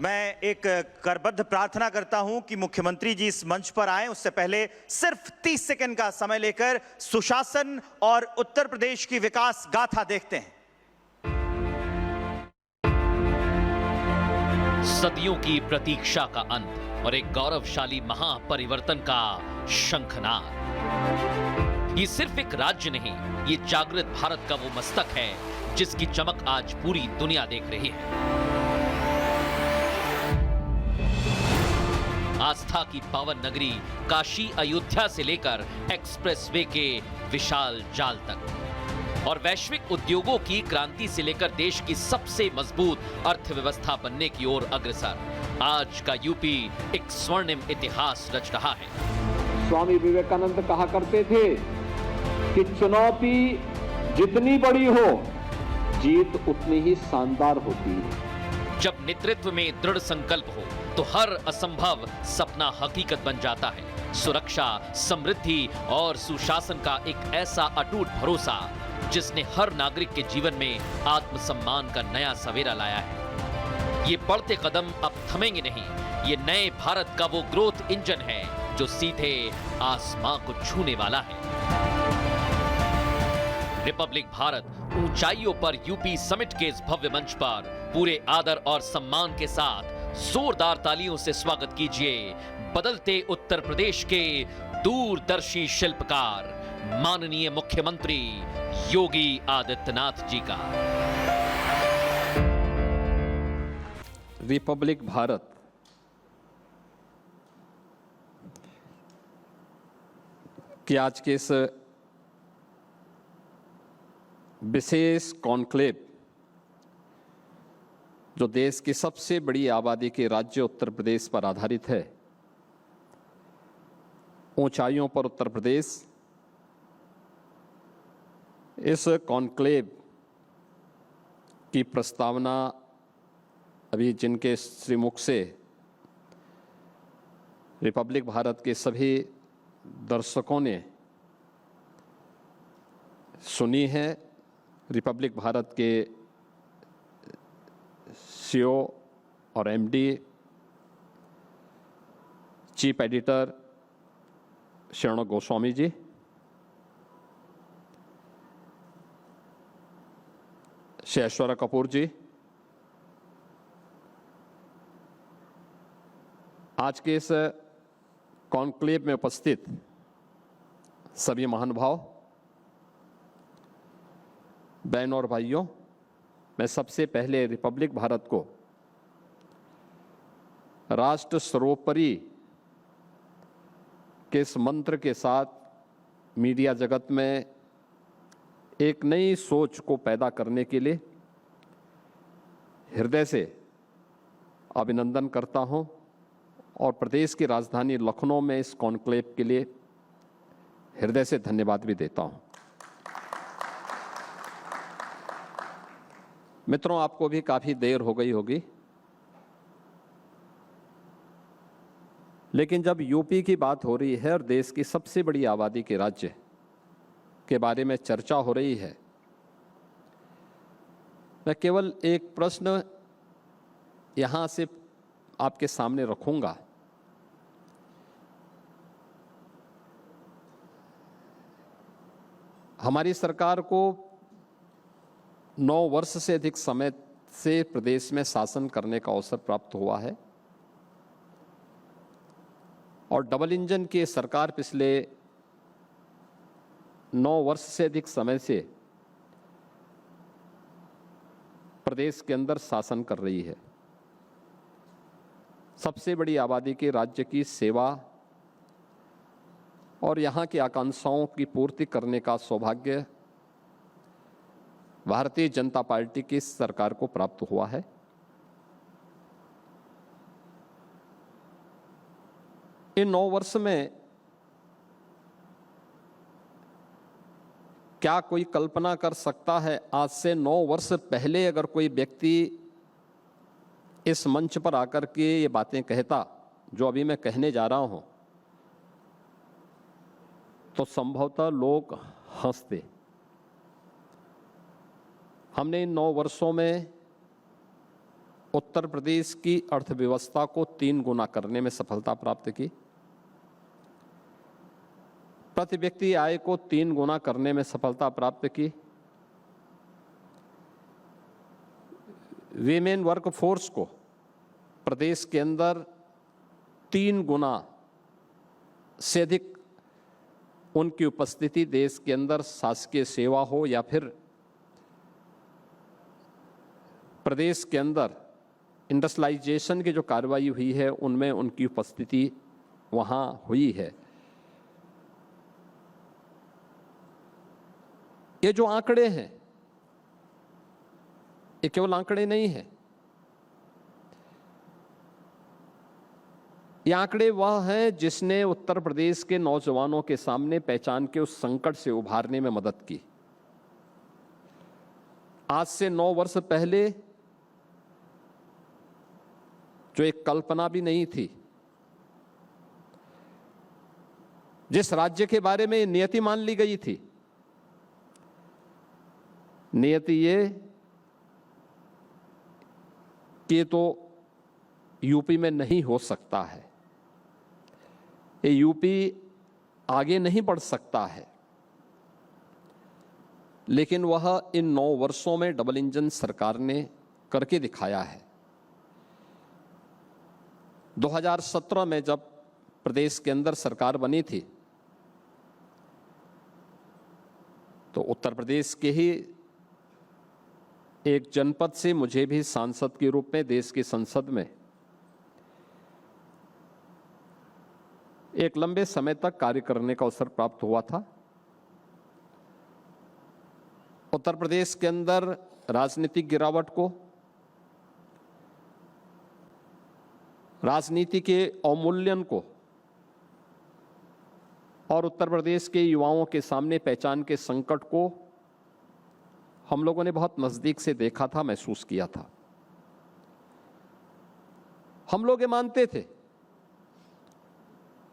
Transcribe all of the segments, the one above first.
मैं एक करबद्ध प्रार्थना करता हूं कि मुख्यमंत्री जी इस मंच पर आए। उससे पहले सिर्फ 30 सेकंड का समय लेकर सुशासन और उत्तर प्रदेश की विकास गाथा देखते हैं। सदियों की प्रतीक्षा का अंत और एक गौरवशाली महापरिवर्तन का शंखनाद। ये सिर्फ एक राज्य नहीं, ये जागृत भारत का वो मस्तक है जिसकी चमक आज पूरी दुनिया देख रही है। आस्था की पावन नगरी काशी अयोध्या से लेकर एक्सप्रेसवे के विशाल जाल तक और वैश्विक उद्योगों की क्रांति से लेकर देश की सबसे मजबूत अर्थव्यवस्था बनने की ओर अग्रसर आज का यूपी एक स्वर्णिम इतिहास रच रहा है। स्वामी विवेकानंद कहा करते थे कि चुनौती जितनी बड़ी हो, जीत उतनी ही शानदार होती है। जब नेतृत्व में दृढ़ संकल्प हो तो हर असंभव सपना हकीकत बन जाता है। सुरक्षा, समृद्धि और सुशासन का एक ऐसा अटूट भरोसा जिसने हर नागरिक के जीवन में आत्मसम्मान का नया सवेरा लाया है। ये बढ़ते कदम अब थमेंगे नहीं। ये नए भारत का वो ग्रोथ इंजन है जो सीधे आसमां को छूने वाला है। रिपब्लिक भारत ऊंचाइयों पर यूपी समिट के इस भव्य मंच पर पूरे आदर और सम्मान के साथ जोरदार तालियों से स्वागत कीजिए बदलते उत्तर प्रदेश के दूरदर्शी शिल्पकार माननीय मुख्यमंत्री योगी आदित्यनाथ जी का। रिपब्लिक भारत कि आज के इस विशेष कॉन्क्लेव जो देश की सबसे बड़ी आबादी के राज्य उत्तर प्रदेश पर आधारित है, ऊंचाइयों पर उत्तर प्रदेश, इस कॉन्क्लेव की प्रस्तावना अभी जिनके श्रीमुख से रिपब्लिक भारत के सभी दर्शकों ने सुनी है। रिपब्लिक भारत के सीईओ और एमडी, चीफ एडिटर शरण गोस्वामी जी, श्री ऐश्वर्या कपूर जी, आज के इस कॉन्क्लेव में उपस्थित सभी महानुभाव, बहनों और भाइयों, मैं सबसे पहले रिपब्लिक भारत को राष्ट्र सर्वोपरि के इस मंत्र के साथ मीडिया जगत में एक नई सोच को पैदा करने के लिए हृदय से अभिनंदन करता हूं और प्रदेश की राजधानी लखनऊ में इस कॉन्क्लेव के लिए हृदय से धन्यवाद भी देता हूं। मित्रों, आपको भी काफी देर हो गई होगी, लेकिन जब यूपी की बात हो रही है और देश की सबसे बड़ी आबादी के राज्य के बारे में चर्चा हो रही है, मैं केवल एक प्रश्न यहां से आपके सामने रखूंगा। हमारी सरकार को 9 वर्ष से अधिक समय से प्रदेश में शासन करने का अवसर प्राप्त हुआ है और डबल इंजन की सरकार पिछले 9 वर्ष से अधिक समय से प्रदेश के अंदर शासन कर रही है। सबसे बड़ी आबादी के राज्य की सेवा और यहाँ की आकांक्षाओं की पूर्ति करने का सौभाग्य भारतीय जनता पार्टी की सरकार को प्राप्त हुआ है। इन 9 वर्ष में क्या कोई कल्पना कर सकता है, आज से 9 वर्ष पहले अगर कोई व्यक्ति इस मंच पर आकर के ये बातें कहता जो अभी मैं कहने जा रहा हूं, तो संभवतः लोग हंसते। हमने इन 9 वर्षों में उत्तर प्रदेश की अर्थव्यवस्था को 3 गुना करने में सफलता प्राप्त की, प्रति व्यक्ति आय को 3 गुना करने में सफलता प्राप्त की, वीमेन वर्क फोर्स को प्रदेश के अंदर 3 गुना से अधिक उनकी उपस्थिति देश के अंदर शासकीय सेवा हो या फिर प्रदेश के अंदर इंडस्ट्रियलाइजेशन की जो कार्रवाई हुई है उनमें उनकी उपस्थिति वहाँ हुई है। ये जो आंकड़े हैं ये केवल आंकड़े नहीं हैं, ये आंकड़े वह हैं जिसने उत्तर प्रदेश के नौजवानों के सामने पहचान के उस संकट से उभारने में मदद की। आज से 9 वर्ष पहले जो एक कल्पना भी नहीं थी, जिस राज्य के बारे में नियति मान ली गई थी, नियति ये कि तो यूपी में नहीं हो सकता है, ये यूपी आगे नहीं बढ़ सकता है, लेकिन वह इन 9 वर्षों में डबल इंजन सरकार ने करके दिखाया है। 2017 में जब प्रदेश के अंदर सरकार बनी थी तो उत्तर प्रदेश के ही एक जनपद से मुझे भी सांसद के रूप में देश की संसद में एक लंबे समय तक कार्य करने का अवसर प्राप्त हुआ था। उत्तर प्रदेश के अंदर राजनीतिक गिरावट को, राजनीति के अवमूल्यन को और उत्तर प्रदेश के युवाओं के सामने पहचान के संकट को हम लोगों ने बहुत नजदीक से देखा था, महसूस किया था। हम लोग ये मानते थे,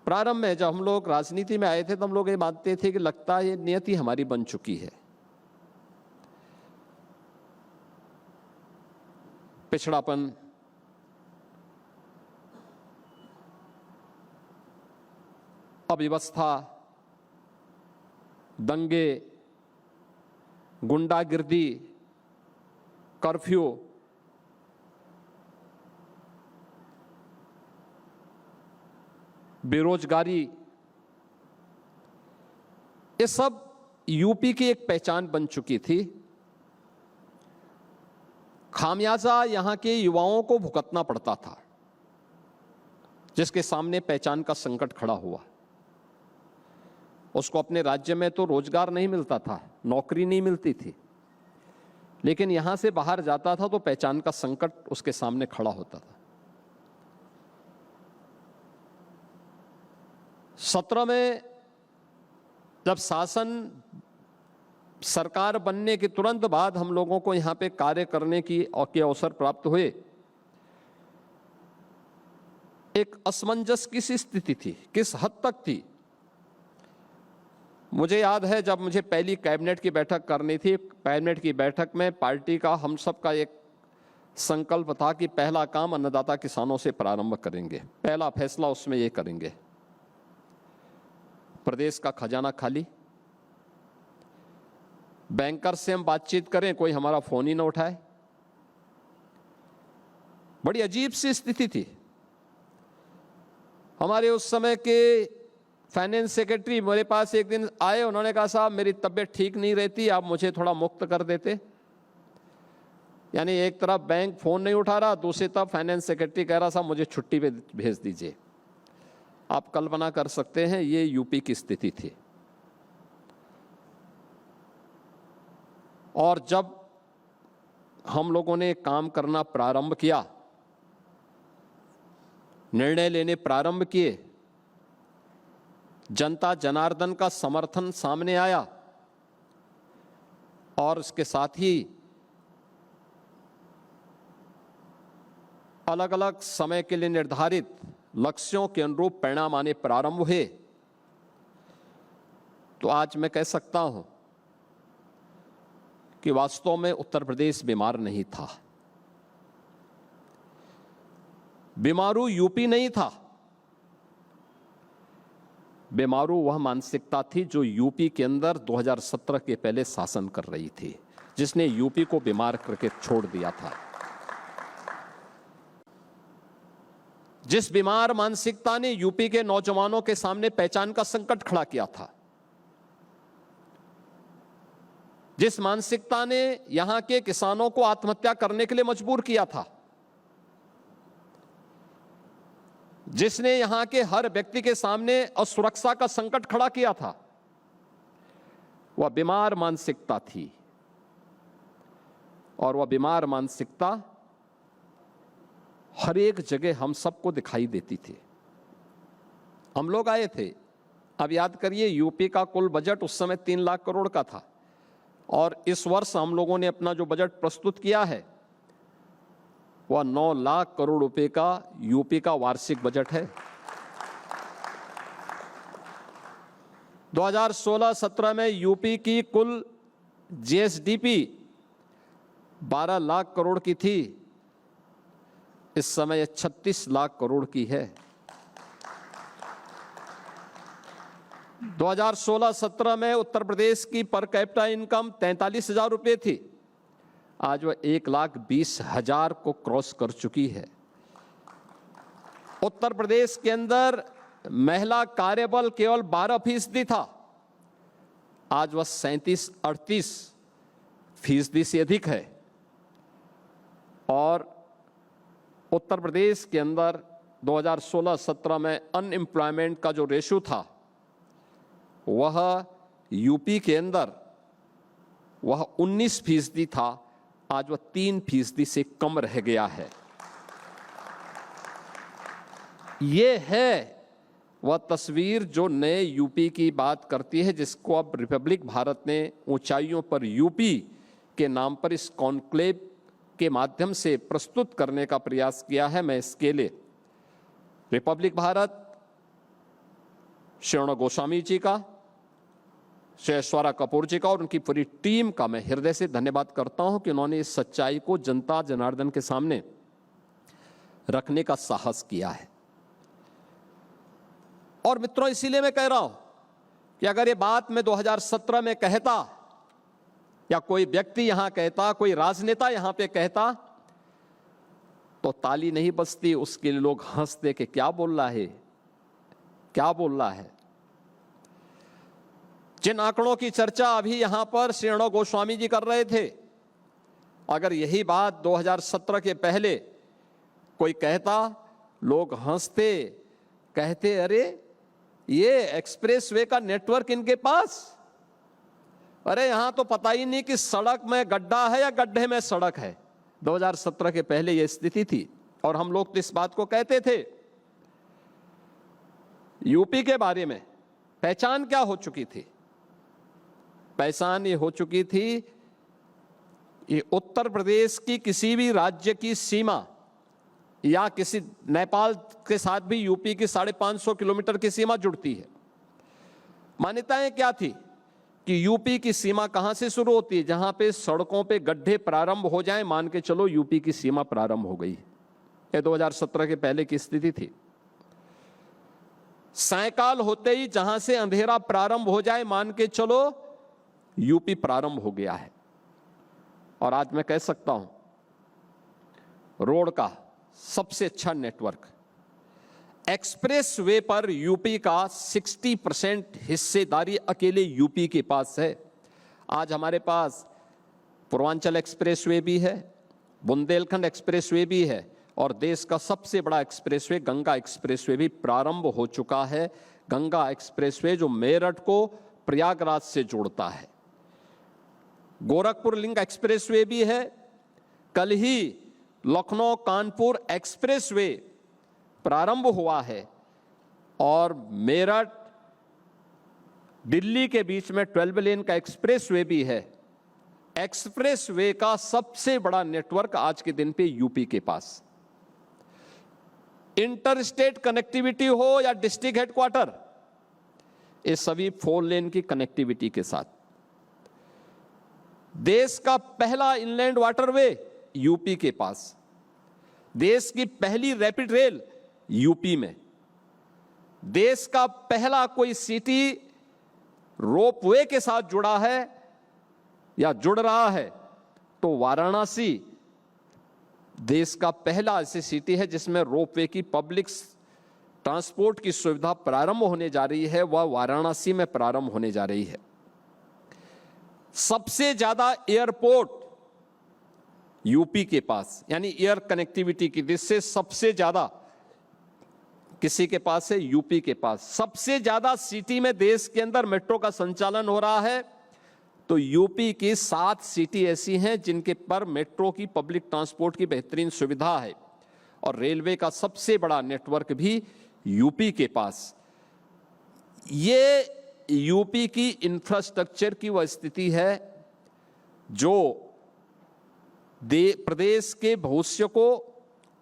प्रारंभ में जब हम लोग राजनीति में आए थे तो हम लोग ये मानते थे कि लगता है ये नियति हमारी बन चुकी है। पिछड़ापन, अव्यवस्था, दंगे, गुंडागिर्दी, कर्फ्यू, बेरोजगारी, ये सब यूपी की एक पहचान बन चुकी थी। खामियाजा यहां के युवाओं को भुगतना पड़ता था, जिसके सामने पहचान का संकट खड़ा हुआ। उसको अपने राज्य में तो रोजगार नहीं मिलता था, नौकरी नहीं मिलती थी, लेकिन यहां से बाहर जाता था तो पहचान का संकट उसके सामने खड़ा होता था। 17 में जब शासन सरकार बनने के तुरंत बाद हम लोगों को यहां पे कार्य करने की अवसर प्राप्त हुए, एक असमंजस की सी स्थिति थी। किस हद तक थी? मुझे याद है जब मुझे पहली कैबिनेट की बैठक करनी थी, कैबिनेट की बैठक में पार्टी का हम सब का एक संकल्प था कि पहला काम अन्नदाता किसानों से प्रारंभ करेंगे, पहला फैसला उसमें ये करेंगे। प्रदेश का खजाना खाली, बैंकर से हम बातचीत करें कोई हमारा फोन ही ना उठाए, बड़ी अजीब सी स्थिति थी। हमारे उस समय के फाइनेंस सेक्रेटरी मेरे पास एक दिन आए, उन्होंने कहा साहब मेरी तबीयत ठीक नहीं रहती, आप मुझे थोड़ा मुक्त कर देते। यानी एक तरफ बैंक फोन नहीं उठा रहा, दूसरी तरफ फाइनेंस सेक्रेटरी कह रहा साहब मुझे छुट्टी पे भेज दीजिए। आप कल्पना कर सकते हैं ये यूपी की स्थिति थी। और जब हम लोगों ने काम करना प्रारंभ किया, निर्णय लेने प्रारंभ किए, जनता जनार्दन का समर्थन सामने आया और इसके साथ ही अलग अलग समय के लिए निर्धारित लक्ष्यों के अनुरूप परिणाम आने प्रारंभ हुए, तो आज मैं कह सकता हूं कि वास्तव में उत्तर प्रदेश बीमार नहीं था। बीमारू यूपी नहीं था, बीमारू वह मानसिकता थी जो यूपी के अंदर 2017 के पहले शासन कर रही थी, जिसने यूपी को बीमार करके छोड़ दिया था। जिस बीमार मानसिकता ने यूपी के नौजवानों के सामने पहचान का संकट खड़ा किया था, जिस मानसिकता ने यहां के किसानों को आत्महत्या करने के लिए मजबूर किया था, जिसने यहां के हर व्यक्ति के सामने असुरक्षा का संकट खड़ा किया था, वह बीमार मानसिकता थी। और वह बीमार मानसिकता हर एक जगह हम सबको दिखाई देती थी। हम लोग आए थे, अब याद करिए, यूपी का कुल बजट उस समय 3 लाख करोड़ का था, और इस वर्ष हम लोगों ने अपना जो बजट प्रस्तुत किया है वह 9 लाख करोड़ रुपए का यूपी का वार्षिक बजट है। 2016-17 में यूपी की कुल जीएसडीपी 12 लाख करोड़ की थी, इस समय 36 लाख करोड़ की है। 2016-17 में उत्तर प्रदेश की पर कैपिटा इनकम 43,000 रुपये थी, आज वह 1,20,000 को क्रॉस कर चुकी है। उत्तर प्रदेश के अंदर महिला कार्यबल केवल 12% था, आज वह 37-38% से अधिक है। और उत्तर प्रदेश के अंदर 2016-17 में अनएम्प्लॉयमेंट का जो रेशो था वह यूपी के अंदर वह 19% था, आज वह 3% से कम रह गया है। ये है वह तस्वीर जो नए यूपी की बात करती है, जिसको अब रिपब्लिक भारत ने ऊंचाइयों पर यूपी के नाम पर इस कॉन्क्लेव के माध्यम से प्रस्तुत करने का प्रयास किया है। मैं इसके लिए रिपब्लिक भारत, श्री गोस्वामी जी का, श्री ऐश्वर्या कपूर जी का और उनकी पूरी टीम का मैं हृदय से धन्यवाद करता हूं कि उन्होंने इस सच्चाई को जनता जनार्दन के सामने रखने का साहस किया है। और मित्रों, इसीलिए मैं कह रहा हूं कि अगर ये बात मैं 2017 में कहता या कोई व्यक्ति यहां कहता, कोई राजनेता यहां पे कहता, तो ताली नहीं बजती, उसके लिए लोग हंसते कि क्या बोल रहा है, क्या बोल रहा है। जिन आंकड़ों की चर्चा अभी यहां पर श्री गोस्वामी जी कर रहे थे, अगर यही बात 2017 के पहले कोई कहता, लोग हंसते, कहते अरे ये एक्सप्रेसवे का नेटवर्क इनके पास, अरे यहां तो पता ही नहीं कि सड़क में गड्ढा है या गड्ढे में सड़क है। 2017 के पहले यह स्थिति थी और हम लोग तो इस बात को कहते थे। यूपी के बारे में पहचान क्या हो चुकी थी? पहचान ये हो चुकी थी, ये उत्तर प्रदेश की किसी भी राज्य की सीमा या किसी नेपाल के साथ भी यूपी की 550 किलोमीटर की सीमा जुड़ती है। मान्यताएं क्या थी कि यूपी की सीमा कहां से शुरू होती है? जहां पे सड़कों पे गड्ढे प्रारंभ हो जाएं, मान के चलो यूपी की सीमा प्रारंभ हो गई। ये 2017 के पहले की स्थिति थी। सायकाल होते ही जहां से अंधेरा प्रारंभ हो जाए, मान के चलो यूपी प्रारंभ हो गया है। और आज मैं कह सकता हूं रोड का सबसे अच्छा नेटवर्क एक्सप्रेस वे पर यूपी का 60% हिस्सेदारी अकेले यूपी के पास है। आज हमारे पास पूर्वांचल एक्सप्रेसवे भी है, बुंदेलखंड एक्सप्रेसवे भी है और देश का सबसे बड़ा एक्सप्रेसवे गंगा एक्सप्रेसवे भी प्रारंभ हो चुका है। गंगा एक्सप्रेसवे जो मेरठ को प्रयागराज से जोड़ता है। गोरखपुर लिंक एक्सप्रेसवे भी है। कल ही लखनऊ कानपुर एक्सप्रेसवे प्रारंभ हुआ है और मेरठ दिल्ली के बीच में 12 लेन का एक्सप्रेसवे भी है। एक्सप्रेसवे का सबसे बड़ा नेटवर्क आज के दिन पे यूपी के पास। इंटरस्टेट कनेक्टिविटी हो या डिस्ट्रिक्ट हेडक्वार्टर, ये सभी 4 लेन की कनेक्टिविटी के साथ। देश का पहला इनलैंड वाटरवे यूपी के पास। देश की पहली रैपिड रेल यूपी में, देश का पहला कोई सिटी रोपवे के साथ जुड़ा है या जुड़ रहा है तो वाराणसी देश का पहला ऐसी सिटी है जिसमें रोपवे की पब्लिक ट्रांसपोर्ट की सुविधा प्रारंभ होने जा रही है, वह वाराणसी में प्रारंभ होने जा रही है। सबसे ज्यादा एयरपोर्ट यूपी के पास, यानी एयर कनेक्टिविटी की दृष्टि से सबसे ज्यादा किसी के पास है, यूपी के पास। सबसे ज्यादा सिटी में देश के अंदर मेट्रो का संचालन हो रहा है तो यूपी की 7 सिटी ऐसी हैं जिनके पर मेट्रो की पब्लिक ट्रांसपोर्ट की बेहतरीन सुविधा है और रेलवे का सबसे बड़ा नेटवर्क भी यूपी के पास। ये यूपी की इंफ्रास्ट्रक्चर की वह स्थिति है जो प्रदेश के भविष्य को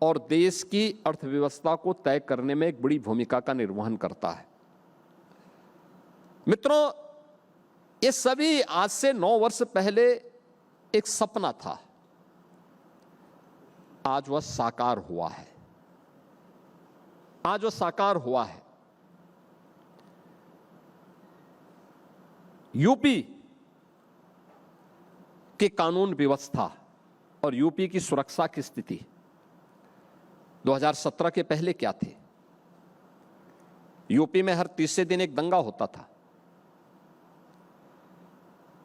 और देश की अर्थव्यवस्था को तय करने में एक बड़ी भूमिका का निर्वहन करता है। मित्रों, ये सभी आज से 9 वर्ष पहले एक सपना था, आज वह साकार हुआ है। आज वह साकार हुआ है। यूपी की कानून व्यवस्था और यूपी की सुरक्षा की स्थिति 2017 के पहले क्या थी? यूपी में हर तीसरे दिन एक दंगा होता था।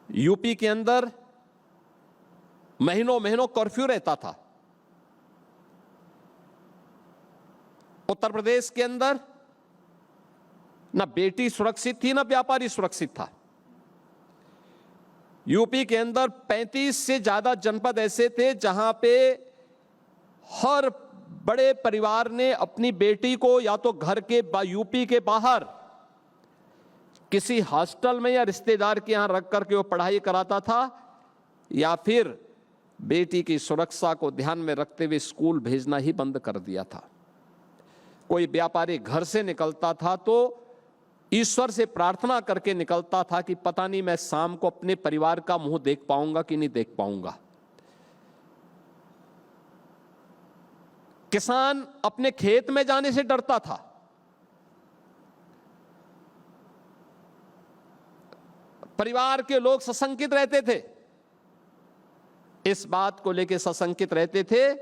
यूपी के अंदर महीनों महीनों कर्फ्यू रहता था। उत्तर प्रदेश के अंदर ना बेटी सुरक्षित थी ना व्यापारी सुरक्षित था। यूपी के अंदर 35 से ज्यादा जनपद ऐसे थे जहां पे हर बड़े परिवार ने अपनी बेटी को या तो घर के यूपी के बाहर किसी हॉस्टल में या रिश्तेदार के यहां रख करके वो पढ़ाई कराता था या फिर बेटी की सुरक्षा को ध्यान में रखते हुए स्कूल भेजना ही बंद कर दिया था। कोई व्यापारी घर से निकलता था तो ईश्वर से प्रार्थना करके निकलता था कि पता नहीं मैं शाम को अपने परिवार का मुंह देख पाऊंगा कि नहीं देख पाऊंगा। किसान अपने खेत में जाने से डरता था। परिवार के लोग सशंकित रहते थे, इस बात को लेकर सशंकित रहते थे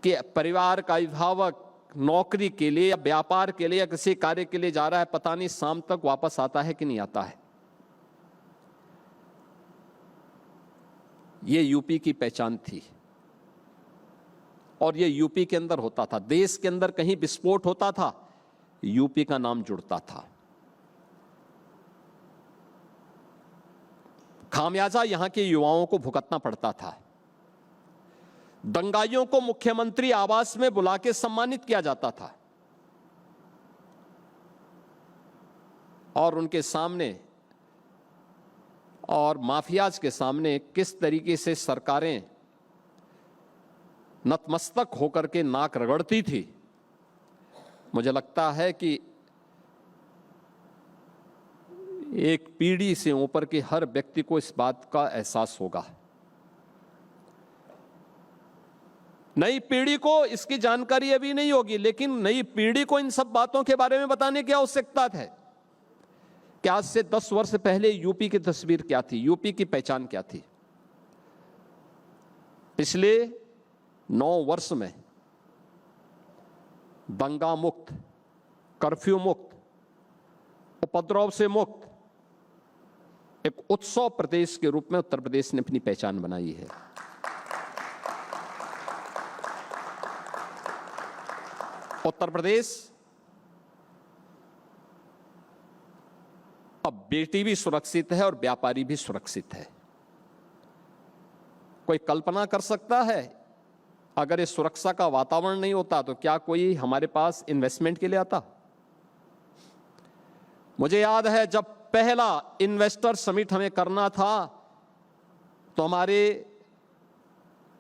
कि परिवार का अभिभावक नौकरी के लिए या व्यापार के लिए या किसी कार्य के लिए जा रहा है, पता नहीं शाम तक वापस आता है कि नहीं आता है। ये यूपी की पहचान थी और ये यूपी के अंदर होता था। देश के अंदर कहीं विस्फोट होता था, यूपी का नाम जुड़ता था। खामियाजा यहां के युवाओं को भुगतना पड़ता था। दंगाइयों को मुख्यमंत्री आवास में बुला के सम्मानित किया जाता था और उनके सामने और माफियाज के सामने किस तरीके से सरकारें नतमस्तक होकर के नाक रगड़ती थी। मुझे लगता है कि एक पीढ़ी से ऊपर के हर व्यक्ति को इस बात का एहसास होगा। नई पीढ़ी को इसकी जानकारी अभी नहीं होगी, लेकिन नई पीढ़ी को इन सब बातों के बारे में बताने की आवश्यकता है कि आज से 10 वर्ष पहले यूपी की तस्वीर क्या थी, यूपी की पहचान क्या थी। पिछले 9 वर्ष में दंगा मुक्त, कर्फ्यू मुक्त, उपद्रव से मुक्त एक उत्सव प्रदेश के रूप में उत्तर प्रदेश ने अपनी पहचान बनाई है। उत्तर प्रदेश अब बेटी भी सुरक्षित है और व्यापारी भी सुरक्षित है। कोई कल्पना कर सकता है अगर इस सुरक्षा का वातावरण नहीं होता तो क्या कोई हमारे पास इन्वेस्टमेंट के लिए आता? मुझे याद है जब पहला इन्वेस्टर समिट हमें करना था तो हमारे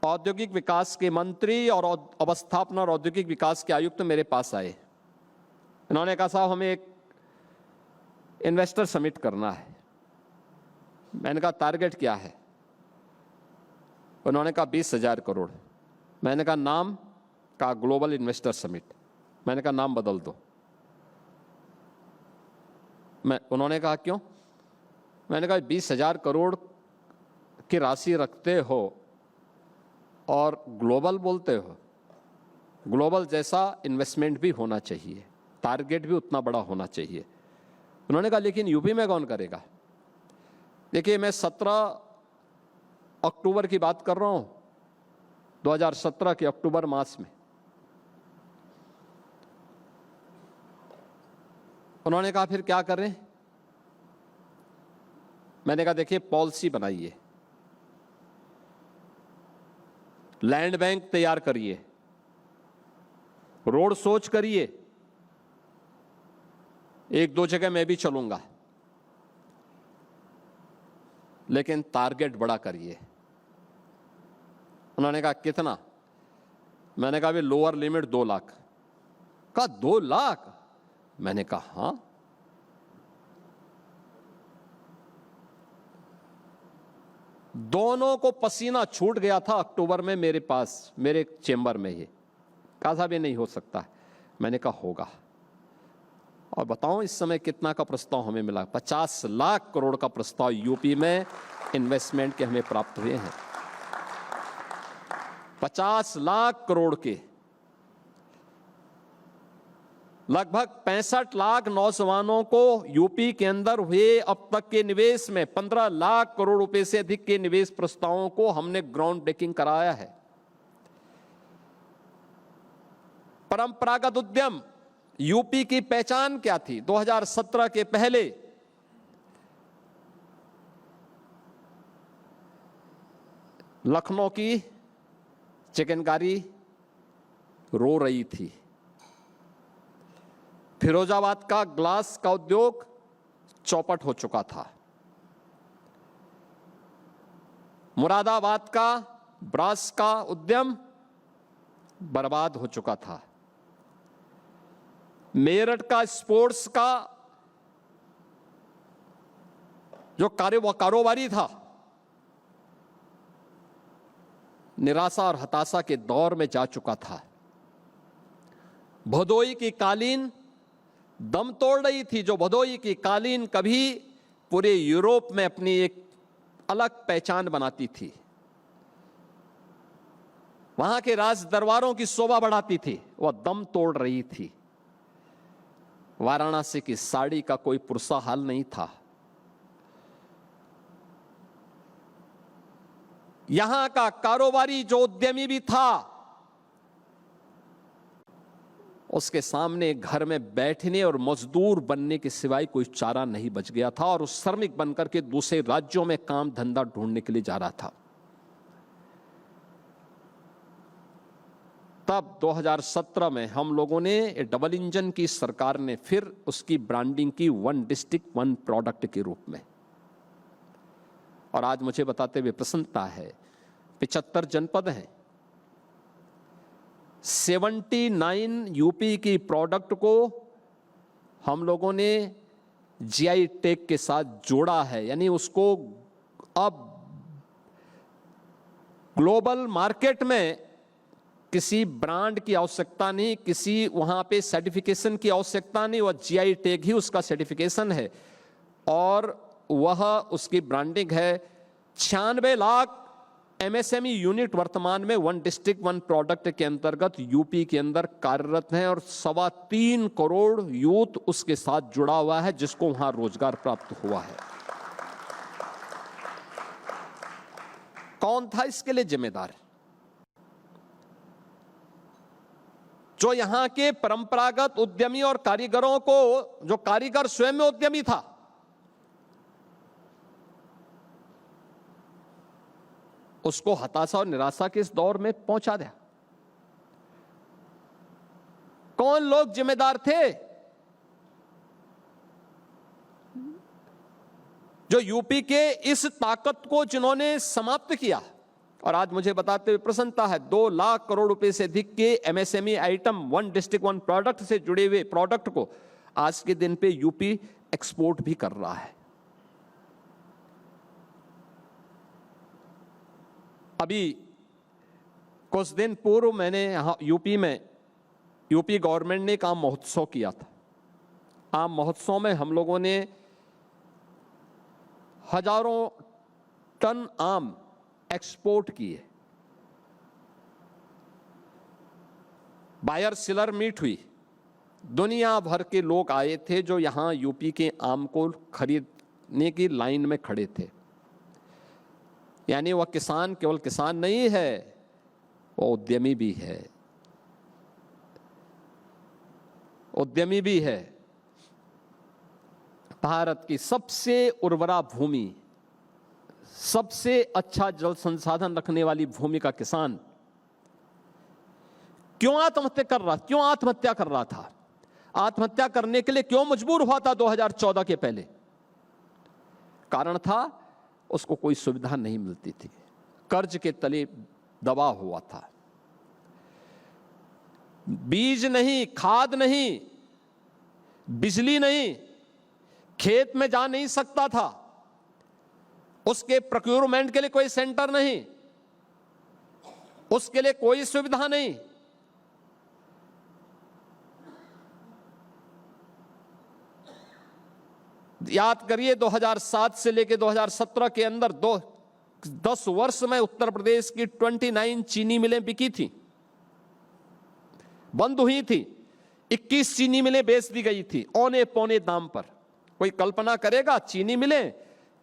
औद्योगिक विकास के मंत्री और अवस्थापना और औद्योगिक विकास के आयुक्त मेरे पास आए। इन्होंने कहा साहब हमें एक इन्वेस्टर समिट करना है। मैंने कहा टारगेट क्या है? उन्होंने कहा 20,000 करोड़। मैंने कहा नाम, कहा ग्लोबल इन्वेस्टर समिट। मैंने कहा नाम बदल दो। उन्होंने कहा क्यों? मैंने कहा 20,000 करोड़ की राशि रखते हो और ग्लोबल बोलते हो। ग्लोबल जैसा इन्वेस्टमेंट भी होना चाहिए, टारगेट भी उतना बड़ा होना चाहिए। उन्होंने कहा लेकिन यूपी में कौन करेगा? देखिए, मैं 17 अक्टूबर की बात कर रहा हूं, 2017 के अक्टूबर मास में। उन्होंने कहा फिर क्या करें? मैंने कहा देखिए, पॉलिसी बनाइए, लैंड बैंक तैयार करिए, रोड सोच करिए, 1-2 जगह मैं भी चलूंगा, लेकिन टारगेट बड़ा करिए। उन्होंने कहा कितना? मैंने कहा भी लोअर लिमिट 2 लाख। कहा 2 लाख? मैंने कहा हां। दोनों को पसीना छूट गया था अक्टूबर में मेरे पास, मेरे चेंबर में। ये कहा था भी नहीं हो सकता। मैंने कहा होगा। और बताऊं इस समय कितना का प्रस्ताव हमें मिला? 50 लाख करोड़ का प्रस्ताव यूपी में इन्वेस्टमेंट के हमें प्राप्त हुए हैं। 50 लाख करोड़ के लगभग 65 लाख नौजवानों को यूपी के अंदर हुए अब तक के निवेश में 15 लाख करोड़ रुपए से अधिक के निवेश प्रस्तावों को हमने ग्राउंड ब्रेकिंग कराया है। परंपरागत उद्यम, यूपी की पहचान क्या थी 2017 के पहले? लखनऊ की चिकनकारी रो रही थी, फिरोजाबाद का ग्लास का उद्योग चौपट हो चुका था, मुरादाबाद का ब्रास का उद्यम बर्बाद हो चुका था, मेरठ का स्पोर्ट्स का जो कारोबारी था निराशा और हताशा के दौर में जा चुका था, भदोई की कालीन दम तोड़ रही थी, जो भदोई की कालीन कभी पूरे यूरोप में अपनी एक अलग पहचान बनाती थी, वहां के राज दरबारों की शोभा बढ़ाती थी, वह दम तोड़ रही थी। वाराणसी की साड़ी का कोई पुरसा हाल नहीं था। यहां का कारोबारी जो उद्यमी भी था, उसके सामने घर में बैठने और मजदूर बनने के सिवाय कोई चारा नहीं बच गया था, और उस श्रमिक बनकर के दूसरे राज्यों में काम धंधा ढूंढने के लिए जा रहा था। तब 2017 में हम लोगों ने डबल इंजन की सरकार ने फिर उसकी ब्रांडिंग की 1 डिस्ट्रिक्ट 1 प्रोडक्ट के रूप में। और आज मुझे बताते हुए प्रसन्नता है, 75 जनपद हैं, 79 यूपी की प्रोडक्ट को हम लोगों ने जीआई टैग के साथ जोड़ा है। यानी उसको अब ग्लोबल मार्केट में किसी ब्रांड की आवश्यकता नहीं, किसी वहां पे सर्टिफिकेशन की आवश्यकता नहीं, वह जीआई टैग ही उसका सर्टिफिकेशन है और वह उसकी ब्रांडिंग है। 96 लाख एमएसएमई यूनिट वर्तमान में 1 डिस्ट्रिक्ट 1 प्रोडक्ट के अंतर्गत यूपी के अंदर कार्यरत हैं और 3.25 करोड़ यूथ उसके साथ जुड़ा हुआ है, जिसको वहां रोजगार प्राप्त हुआ है। कौन था इसके लिए जिम्मेदार? जो यहां के परंपरागत उद्यमी और कारीगरों को, जो कारीगर स्वयं में उद्यमी था, उसको हताशा और निराशा के इस दौर में पहुंचा दिया। कौन लोग जिम्मेदार थे? जो यूपी के इस ताकत को जिन्होंने समाप्त किया। और आज मुझे बताते हुए प्रसन्नता है, 2 लाख करोड़ रुपए से अधिक के एमएसएमई आइटम 1 डिस्ट्रिक्ट 1 प्रोडक्ट से जुड़े हुए प्रोडक्ट को आज के दिन पे यूपी एक्सपोर्ट भी कर रहा है। अभी कुछ दिन पूर्व मैंने यहाँ यूपी गवर्नमेंट ने एक आम महोत्सव किया था। आम महोत्सव में हम लोगों ने हजारों टन आम एक्सपोर्ट किए। बायर सेलर मीट हुई। दुनिया भर के लोग आए थे जो यहां यूपी के आम को खरीदने की लाइन में खड़े थे। यानी वह किसान केवल किसान नहीं है, वो उद्यमी भी है, उद्यमी भी है। भारत की सबसे उर्वरा भूमि, सबसे अच्छा जल संसाधन रखने वाली भूमि का किसान क्यों आत्महत्या कर रहा था? आत्महत्या करने के लिए क्यों मजबूर हुआ था 2014 के पहले? कारण था उसको कोई सुविधा नहीं मिलती थी, कर्ज के तले दबा हुआ था। बीज नहीं, खाद नहीं, बिजली नहीं, खेत में जा नहीं सकता था, उसके प्रोक्योरमेंट के लिए कोई सेंटर नहीं, उसके लिए कोई सुविधा नहीं। याद करिए 2007 से लेकर 2017 के अंदर 10 वर्ष में उत्तर प्रदेश की 29 चीनी मिलें बिकी थी, बंद हुई थी। 21 चीनी मिलें बेच दी गई थी औने पौने दाम पर। कोई कल्पना करेगा, चीनी मिलें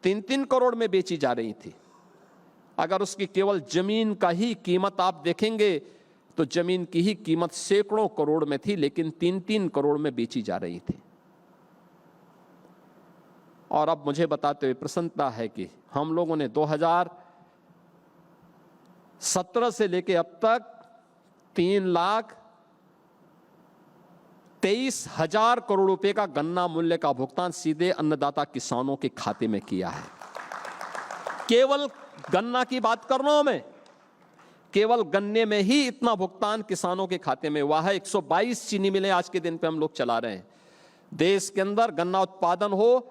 3-3 करोड़ में बेची जा रही थी। अगर उसकी केवल जमीन का ही कीमत आप देखेंगे तो जमीन की ही कीमत सैकड़ों करोड़ में थी, लेकिन 3-3 करोड़ में बेची जा रही थी। और अब मुझे बताते हुए प्रसन्नता है कि हम लोगों ने 2017 से लेकर अब तक 3,23,000 करोड़ रुपए का गन्ना मूल्य का भुगतान सीधे अन्नदाता किसानों के खाते में किया है। केवल गन्ना की बात कर रहा हूं मैं, केवल गन्ने में ही इतना भुगतान किसानों के खाते में हुआ है। 122 चीनी मिलें आज के दिन पे हम लोग चला रहे हैं। देश के अंदर गन्ना उत्पादन हो,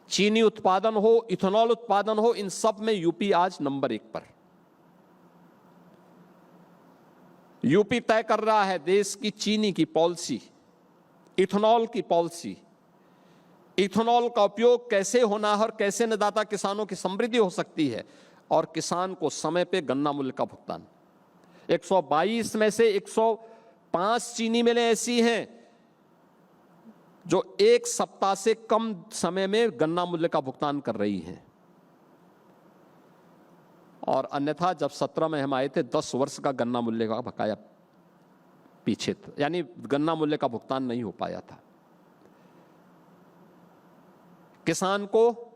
चीनी उत्पादन हो, इथेनॉल उत्पादन हो, इन सब में यूपी आज नंबर 1 पर। यूपी तय कर रहा है देश की चीनी की पॉलिसी, इथेनॉल की पॉलिसी, इथेनॉल का उपयोग कैसे होना है और कैसे अन्नदाता किसानों की समृद्धि हो सकती है, और किसान को समय पे गन्ना मूल्य का भुगतान। 122 में से 105 चीनी मिलें ऐसी हैं जो 1 सप्ताह से कम समय में गन्ना मूल्य का भुगतान कर रही हैं। और अन्यथा जब 17 में हम आए थे 10 वर्ष का गन्ना मूल्य का बकाया पीछे था, यानी गन्ना मूल्य का भुगतान नहीं हो पाया था। किसान को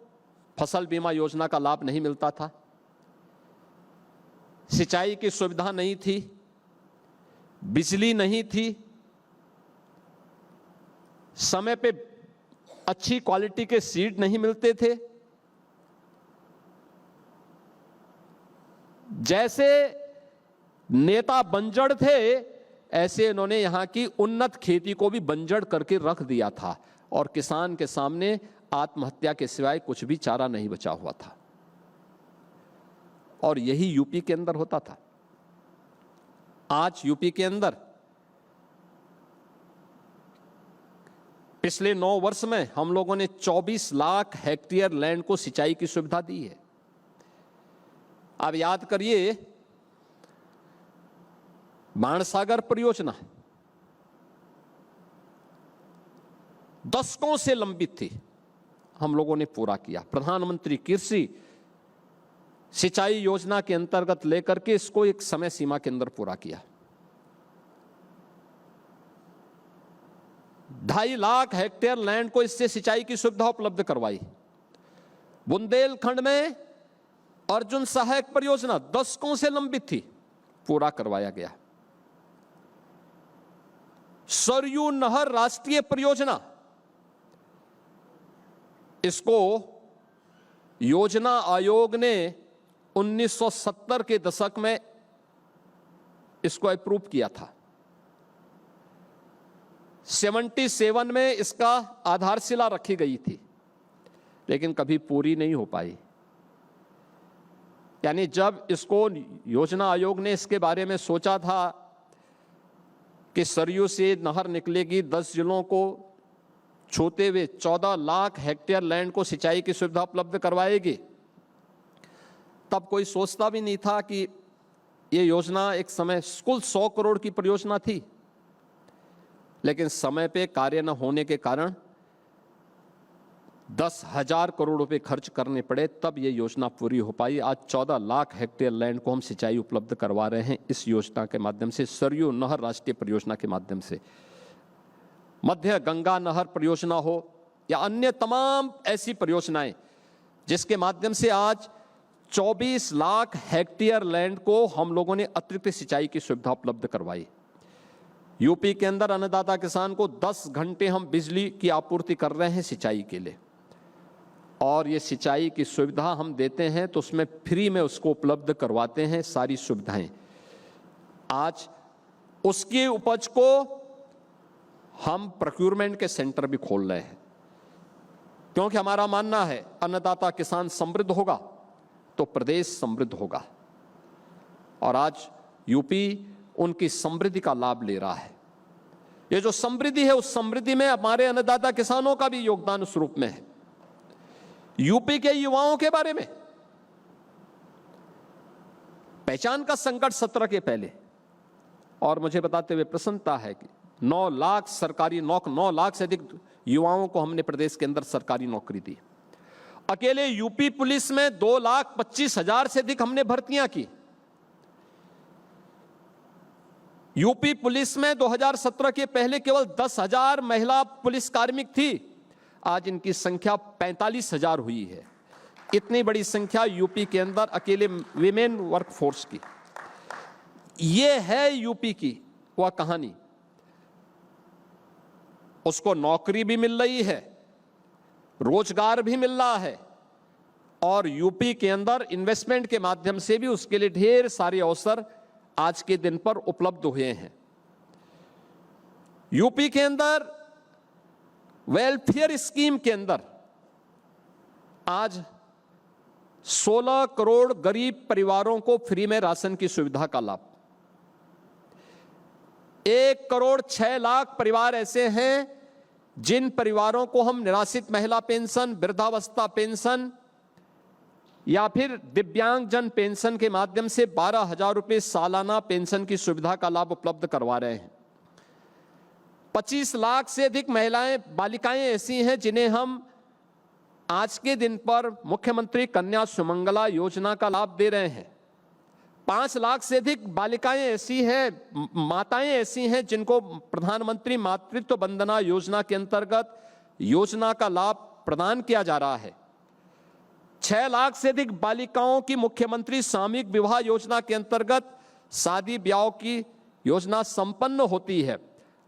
फसल बीमा योजना का लाभ नहीं मिलता था, सिंचाई की सुविधा नहीं थी, बिजली नहीं थी, समय पे अच्छी क्वालिटी के सीड नहीं मिलते थे। जैसे नेता बंजर थे, ऐसे इन्होंने यहां की उन्नत खेती को भी बंजर करके रख दिया था, और किसान के सामने आत्महत्या के सिवाय कुछ भी चारा नहीं बचा हुआ था। और यही यूपी के अंदर होता था। आज यूपी के अंदर पिछले 9 वर्ष में हम लोगों ने 24 लाख हेक्टेयर लैंड को सिंचाई की सुविधा दी है। अब याद करिए, बाणसागर परियोजना दशकों से लंबित थी, हम लोगों ने पूरा किया। प्रधानमंत्री कृषि सिंचाई योजना के अंतर्गत लेकर के इसको एक समय सीमा के अंदर पूरा किया। 2.5 लाख हेक्टेयर लैंड को इससे सिंचाई की सुविधा उपलब्ध करवाई। बुंदेलखंड में अर्जुन सहायक परियोजना दशकों से लंबित थी, पूरा करवाया गया। सरयू नहर राष्ट्रीय परियोजना, इसको योजना आयोग ने 1970 के दशक में इसको अप्रूव किया था। 77 में इसका आधारशिला रखी गई थी, लेकिन कभी पूरी नहीं हो पाई। यानी जब इसको योजना आयोग ने इसके बारे में सोचा था कि सरयू से नहर निकलेगी, 10 जिलों को छूते हुए 14 लाख हेक्टेयर लैंड को सिंचाई की सुविधा उपलब्ध करवाएगी, तब कोई सोचता भी नहीं था कि ये योजना एक समय कुल 100 करोड़ की परियोजना थी, लेकिन समय पे कार्य न होने के कारण 10,000 करोड़ रुपए खर्च करने पड़े, तब ये योजना पूरी हो पाई। आज 14 लाख हेक्टेयर लैंड को हम सिंचाई उपलब्ध करवा रहे हैं इस योजना के माध्यम से, सरयू नहर राष्ट्रीय परियोजना के माध्यम से। मध्य गंगा नहर परियोजना हो या अन्य तमाम ऐसी परियोजनाएं जिसके माध्यम से आज 24 लाख हेक्टेयर लैंड को हम लोगों ने अतिरिक्त सिंचाई की सुविधा उपलब्ध करवाई। यूपी के अंदर अन्नदाता किसान को 10 घंटे हम बिजली की आपूर्ति कर रहे हैं सिंचाई के लिए, और ये सिंचाई की सुविधा हम देते हैं तो उसमें फ्री में उसको उपलब्ध करवाते हैं सारी सुविधाएं। आज उसकी उपज को हम प्रोक्योरमेंट के सेंटर भी खोल रहे हैं, क्योंकि हमारा मानना है अन्नदाता किसान समृद्ध होगा तो प्रदेश समृद्ध होगा, और आज यूपी उनकी समृद्धि का लाभ ले रहा है। ये जो समृद्धि है, उस समृद्धि में हमारे अन्नदाता किसानों का भी योगदान उस रूप में है। यूपी के युवाओं के बारे में पहचान का संकट सत्र के पहले, और मुझे बताते हुए प्रसन्नता है कि 9 लाख से अधिक युवाओं को हमने प्रदेश के अंदर सरकारी नौकरी दी। अकेले यूपी पुलिस में 2,25,000 से अधिक हमने भर्तियां की। यूपी पुलिस में 2017 के पहले केवल 10,000 महिला पुलिस कार्मिक थी, आज इनकी संख्या 45,000 हुई है। इतनी बड़ी संख्या यूपी के अंदर अकेले विमेन वर्कफोर्स की। ये है यूपी की वह कहानी। उसको नौकरी भी मिल रही है, रोजगार भी मिल रहा है, और यूपी के अंदर इन्वेस्टमेंट के माध्यम से भी उसके लिए ढेर सारे अवसर आज के दिन पर उपलब्ध हुए हैं। यूपी के अंदर वेलफेयर स्कीम के अंदर आज 16 करोड़ गरीब परिवारों को फ्री में राशन की सुविधा का लाभ। 1 करोड़ 6 लाख परिवार ऐसे हैं जिन परिवारों को हम निराश्रित महिला पेंशन, वृद्धावस्था पेंशन या फिर दिव्यांगजन पेंशन के माध्यम से 12,000 रुपए सालाना पेंशन की सुविधा का लाभ उपलब्ध करवा रहे हैं। 25 लाख से अधिक बालिकाएं ऐसी हैं जिन्हें हम आज के दिन पर मुख्यमंत्री कन्या सुमंगला योजना का लाभ दे रहे हैं। 5 लाख से अधिक बालिकाएं ऐसी हैं, माताएं ऐसी हैं जिनको प्रधानमंत्री मातृत्व वंदना योजना के अंतर्गत योजना का लाभ प्रदान किया जा रहा है। 6 लाख से अधिक बालिकाओं की मुख्यमंत्री सामूहिक विवाह योजना के अंतर्गत शादी ब्याह की योजना संपन्न होती है।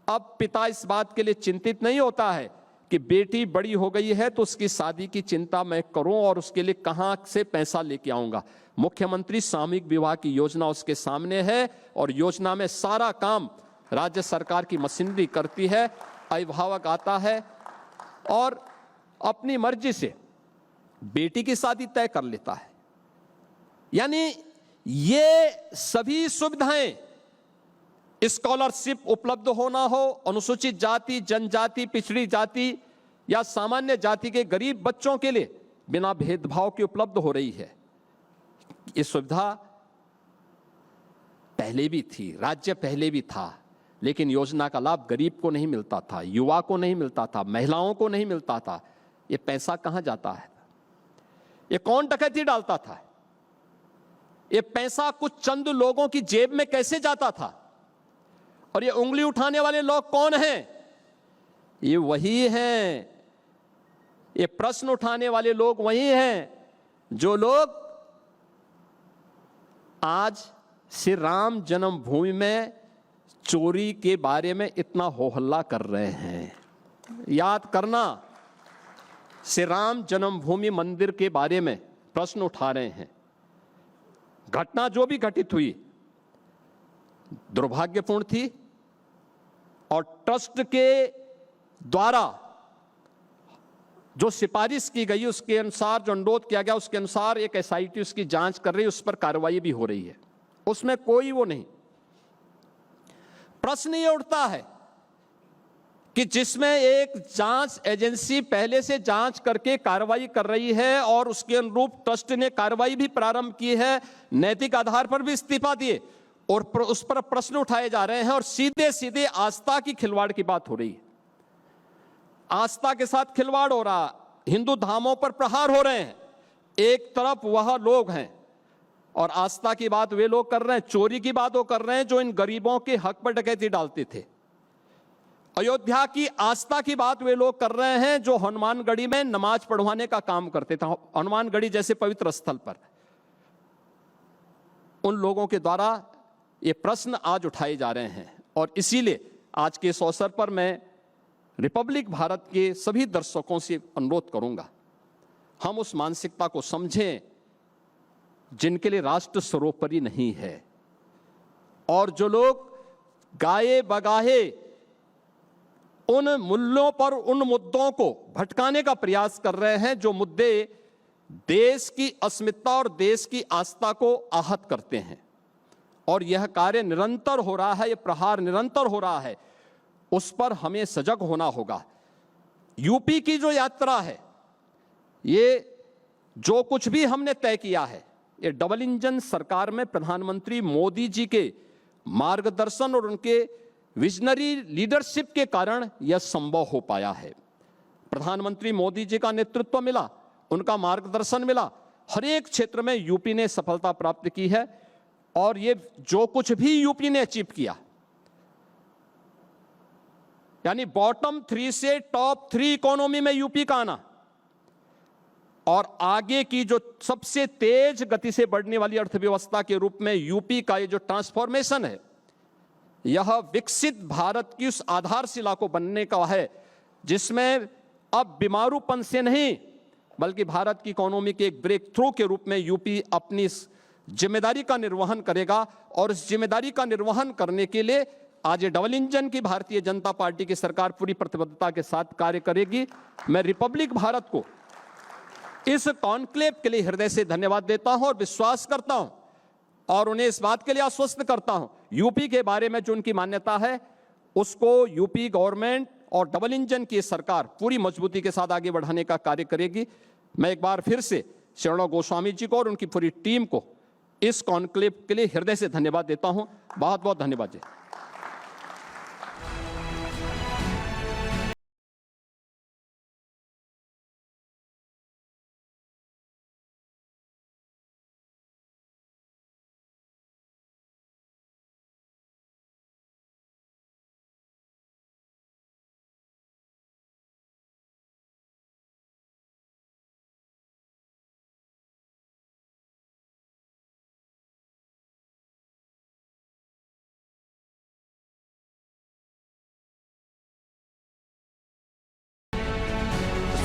अब पिता इस बात के लिए चिंतित नहीं होता है कि बेटी बड़ी हो गई है तो उसकी शादी की चिंता मैं करूं और उसके लिए कहां से पैसा लेके आऊंगा। मुख्यमंत्री सामूहिक विवाह की योजना उसके सामने है, और योजना में सारा काम राज्य सरकार की मशीनरी करती है। अभिभावक आता है और अपनी मर्जी से बेटी की शादी तय कर लेता है। यानी ये सभी सुविधाएं, स्कॉलरशिप उपलब्ध होना हो, अनुसूचित जाति, जनजाति, पिछड़ी जाति या सामान्य जाति के गरीब बच्चों के लिए बिना भेदभाव के उपलब्ध हो रही है। ये सुविधा पहले भी थी, राज्य पहले भी था, लेकिन योजना का लाभ गरीब को नहीं मिलता था, युवा को नहीं मिलता था, महिलाओं को नहीं मिलता था। ये पैसा कहां जाता है? ये कौन डकैती डालता था? ये पैसा कुछ चंद लोगों की जेब में कैसे जाता था? और ये उंगली उठाने वाले लोग कौन हैं? ये वही हैं, ये प्रश्न उठाने वाले लोग वही हैं जो लोग आज श्री राम जन्मभूमि में चोरी के बारे में इतना हो हल्ला कर रहे हैं। याद करना, श्री राम जन्मभूमि मंदिर के बारे में प्रश्न उठा रहे हैं। घटना जो भी घटित हुई दुर्भाग्यपूर्ण थी, और ट्रस्ट के द्वारा जो सिफारिश की गई उसके अनुसार, जो अनुरोध किया गया उसके अनुसार एक एसआईटी उसकी जांच कर रही है, उस पर कार्रवाई भी हो रही है, उसमें कोई वो नहीं। प्रश्न ये उठता है कि जिसमें एक जांच एजेंसी पहले से जांच करके कार्रवाई कर रही है और उसके अनुरूप ट्रस्ट ने कार्रवाई भी प्रारंभ की है, नैतिक आधार पर भी इस्तीफा दिए, और उस पर प्रश्न उठाए जा रहे हैं और सीधे सीधे आस्था की खिलवाड़ की बात हो रही है। आस्था के साथ खिलवाड़ हो रहा, हिंदू धामों पर प्रहार हो रहे हैं। एक तरफ वह लोग हैं और आस्था की बात वे लोग कर रहे हैं, चोरी की बात वो कर रहे हैं जो इन गरीबों के हक पर डकैती डालते थे। अयोध्या की आस्था की बात वे लोग कर रहे हैं जो हनुमानगढ़ी में नमाज पढ़वाने का काम करते थे, हनुमानगढ़ी जैसे पवित्र स्थल पर। उन लोगों के द्वारा ये प्रश्न आज उठाए जा रहे हैं और इसीलिए आज के इस अवसर पर मैं रिपब्लिक भारत के सभी दर्शकों से अनुरोध करूंगा, हम उस मानसिकता को समझें जिनके लिए राष्ट्र सर्वोपरि नहीं है, और जो लोग गाए बगाहे उन मूल्यों पर, उन मुद्दों को भटकाने का प्रयास कर रहे हैं जो मुद्दे देश की अस्मिता और देश की आस्था को आहत करते हैं। और यह कार्य निरंतर हो रहा है, यह प्रहार निरंतर हो रहा है, उस पर हमें सजग होना होगा। यूपी की जो यात्रा है, ये जो कुछ भी हमने तय किया है, ये डबल इंजन सरकार में प्रधानमंत्री मोदी जी के मार्गदर्शन और उनके विजनरी लीडरशिप के कारण यह संभव हो पाया है। प्रधानमंत्री मोदी जी का नेतृत्व मिला, उनका मार्गदर्शन मिला, हर एक क्षेत्र में यूपी ने सफलता प्राप्त की है। और ये जो कुछ भी यूपी ने अचीव किया, यानी बॉटम 3 से टॉप 3 इकोनॉमी में यूपी का आना, और आगे की जो सबसे तेज गति से बढ़ने वाली अर्थव्यवस्था के रूप में यूपी का ये जो ट्रांसफॉर्मेशन है, यह विकसित भारत की उस आधारशिला को बनने का है जिसमें अब बीमारूपन से नहीं बल्कि भारत की इकोनॉमी के एक ब्रेक थ्रू के रूप में यूपी अपनी जिम्मेदारी का निर्वहन करेगा। और इस जिम्मेदारी का निर्वहन करने के लिए आज ये डबल इंजन की भारतीय जनता पार्टी की सरकार पूरी प्रतिबद्धता के साथ कार्य करेगी। मैं रिपब्लिक भारत को इस कॉन्क्लेव के लिए हृदय से धन्यवाद देता हूं और विश्वास करता हूं और उन्हें इस बात के लिए आश्वस्त करता हूं, यूपी के बारे में जो उनकी मान्यता है उसको यूपी गवर्नमेंट और डबल इंजन की सरकार पूरी मजबूती के साथ आगे बढ़ाने का कार्य करेगी। मैं एक बार फिर से शरणो गोस्वामी जी को और उनकी पूरी टीम को इस कॉन्क्लेव के लिए हृदय से धन्यवाद देता हूं। बहुत बहुत धन्यवाद जी।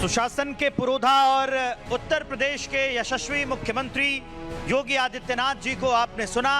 सुशासन के पुरोधा और उत्तर प्रदेश के यशस्वी मुख्यमंत्री योगी आदित्यनाथ जी को आपने सुना।